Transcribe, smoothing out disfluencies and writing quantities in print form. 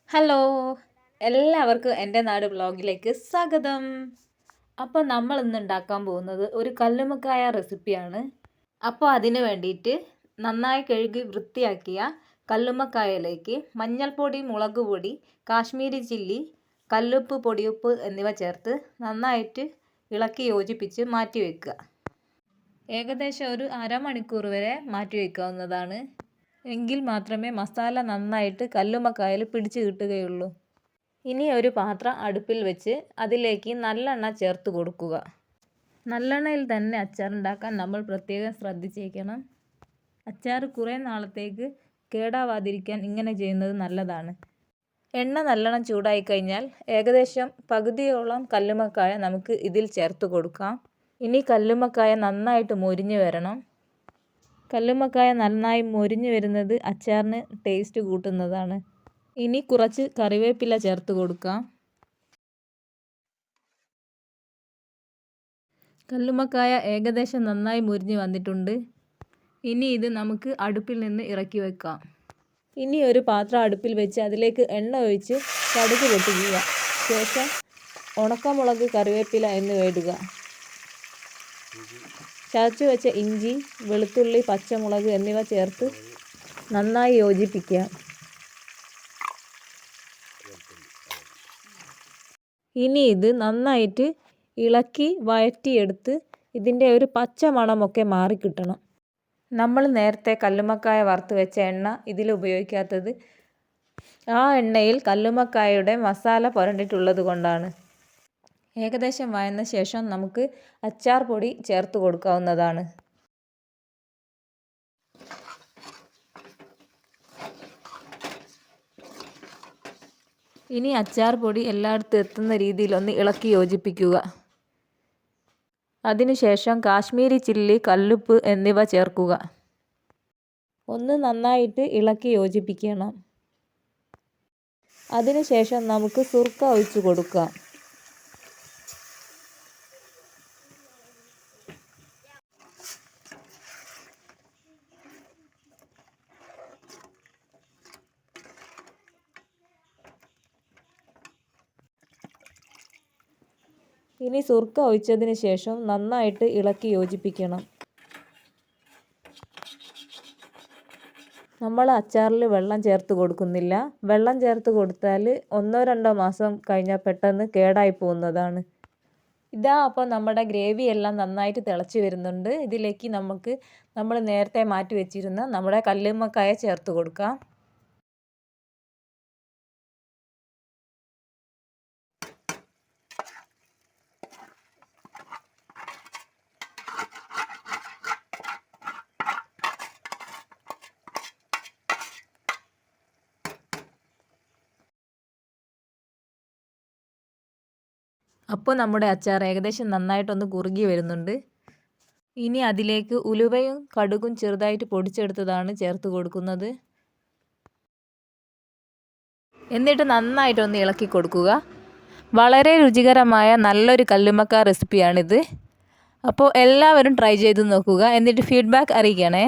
Hello, എല്ലാവർക്കും എൻ്റെ നാട് വ്ളോഗിലേക്ക് സ്വാഗതം. അപ്പോൾ നമ്മൾ ഇന്ന് ഉണ്ടാക്കാൻ പോകുന്നത് ഒരു കല്ലുമ്മക്കായ റെസിപ്പിയാണ്. അപ്പോൾ അതിന് വേണ്ടിയിട്ട് നന്നായി കഴുകി വൃത്തിയാക്കിയ കല്ലുമ്മക്കായയിലേക്ക് മഞ്ഞൾപ്പൊടി, മുളക് പൊടി, കാശ്മീരി ചില്ലി, കല്ലുപ്പ്, പൊടിയുപ്പ് എന്നിവ ചേർത്ത് നന്നായിട്ട് ഇളക്കി യോജിപ്പിച്ച് മാറ്റി വയ്ക്കുക. ഏകദേശം ഒരു അരമണിക്കൂർ വരെ മാറ്റി വയ്ക്കാവുന്നതാണ്. എങ്കിൽ മാത്രമേ മസാല നന്നായിട്ട് കല്ലുമ്മക്കായയിൽ പിടിച്ച് കിട്ടുകയുള്ളൂ. ഇനി ഒരു പാത്രം അടുപ്പിൽ വെച്ച് അതിലേക്ക് നല്ലെണ്ണ ചേർത്ത് കൊടുക്കുക. നല്ലെണ്ണയിൽ തന്നെ അച്ചാർ ഉണ്ടാക്കാൻ നമ്മൾ പ്രത്യേകം ശ്രദ്ധിച്ചേക്കണം. അച്ചാർ കുറേ നാളത്തേക്ക് കേടാവാതിരിക്കാൻ ഇങ്ങനെ ചെയ്യുന്നത് നല്ലതാണ്. എണ്ണ നല്ലോണം ചൂടായി കഴിഞ്ഞാൽ ഏകദേശം പകുതിയോളം കല്ലുമ്മക്കായ നമുക്ക് ഇതിൽ ചേർത്ത് കൊടുക്കാം. ഇനി കല്ലുമ്മക്കായ നന്നായിട്ട് മൊരിഞ്ഞ് വരണം. കല്ലുമ്മക്കായ നന്നായി മൊരിഞ്ഞ് വരുന്നത് അച്ചാറിന് ടേസ്റ്റ് കൂട്ടുന്നതാണ്. ഇനി കുറച്ച് കറിവേപ്പില ചേർത്ത് കൊടുക്കാം. കല്ലുമ്മക്കായ ഏകദേശം നന്നായി മൊരിഞ്ഞ് വന്നിട്ടുണ്ട്. ഇനി ഇത് നമുക്ക് അടുപ്പിൽ നിന്ന് ഇറക്കി വെക്കാം. ഇനി ഒരു പാത്രം അടുപ്പിൽ വെച്ച് അതിലേക്ക് എണ്ണ ഒഴിച്ച് കടുക് പൊട്ടിക്കുക. ശേഷം ഉണക്കമുളക്, കറിവേപ്പില എന്നിവ ഇടുക. ചതച്ച് വെച്ച ഇഞ്ചി, വെളുത്തുള്ളി, പച്ചമുളക് എന്നിവ ചേർത്ത് നന്നായി യോജിപ്പിക്കുക. ഇനി ഇത് നന്നായിട്ട് ഇളക്കി വഴറ്റിയെടുത്ത് ഇതിൻ്റെ ഒരു പച്ച മണമൊക്കെ മാറിക്കിട്ടണം. നമ്മൾ നേരത്തെ കല്ലുമ്മക്കായ വറുത്ത് വെച്ച എണ്ണ ഇതിൽ ഉപയോഗിക്കാത്തത് ആ എണ്ണയിൽ കല്ലുമ്മക്കായയുടെ മസാല പുരണ്ടിട്ടുള്ളത് കൊണ്ടാണ്. ഏകദേശം വഴന്ന ശേഷം നമുക്ക് അച്ചാർ പൊടി ചേർത്ത് കൊടുക്കാവുന്നതാണ്. ഇനി അച്ചാർ പൊടി എല്ലായിടത്തും എത്തുന്ന രീതിയിൽ ഒന്ന് ഇളക്കി യോജിപ്പിക്കുക. അതിനുശേഷം കാശ്മീരി ചില്ലി, കല്ലുപ്പ് എന്നിവ ചേർക്കുക. ഒന്ന് നന്നായിട്ട് ഇളക്കി യോജിപ്പിക്കണം. അതിനുശേഷം നമുക്ക് സുർക്ക ഒഴിച്ച് കൊടുക്കാം. ഇനി സുർക്ക ഒഴിച്ചതിന് ശേഷം നന്നായിട്ട് ഇളക്കി യോജിപ്പിക്കണം. നമ്മൾ അച്ചാറിൽ വെള്ളം ചേർത്ത് കൊടുക്കുന്നില്ല. വെള്ളം ചേർത്ത് കൊടുത്താൽ 1-2 മാസം കഴിഞ്ഞാൽ പെട്ടെന്ന് കേടായി പോകുന്നതാണ്. അപ്പോൾ നമ്മുടെ ഗ്രേവി എല്ലാം നന്നായിട്ട് തിളച്ച് വരുന്നുണ്ട്. ഇതിലേക്ക് നമ്മൾ നേരത്തെ മാറ്റി വെച്ചിരുന്ന നമ്മുടെ കല്ലുമ്മക്കായ ചേർത്ത് കൊടുക്കാം. അപ്പോൾ നമ്മുടെ അച്ചാർ ഏകദേശം നന്നായിട്ടൊന്ന് കുറുകി വരുന്നുണ്ട്. ഇനി അതിലേക്ക് ഉലുവയും കടുകും ചെറുതായിട്ട് പൊടിച്ചെടുത്തതാണ് ചേർത്ത് കൊടുക്കുന്നത്. എന്നിട്ട് നന്നായിട്ടൊന്ന് ഇളക്കി കൊടുക്കുക. വളരെ രുചികരമായ നല്ലൊരു കല്ലുമ്മക്കായ റെസിപ്പിയാണിത്. അപ്പോൾ എല്ലാവരും ട്രൈ ചെയ്ത് നോക്കുക. എന്നിട്ട് ഫീഡ്ബാക്ക് അറിയിക്കണേ.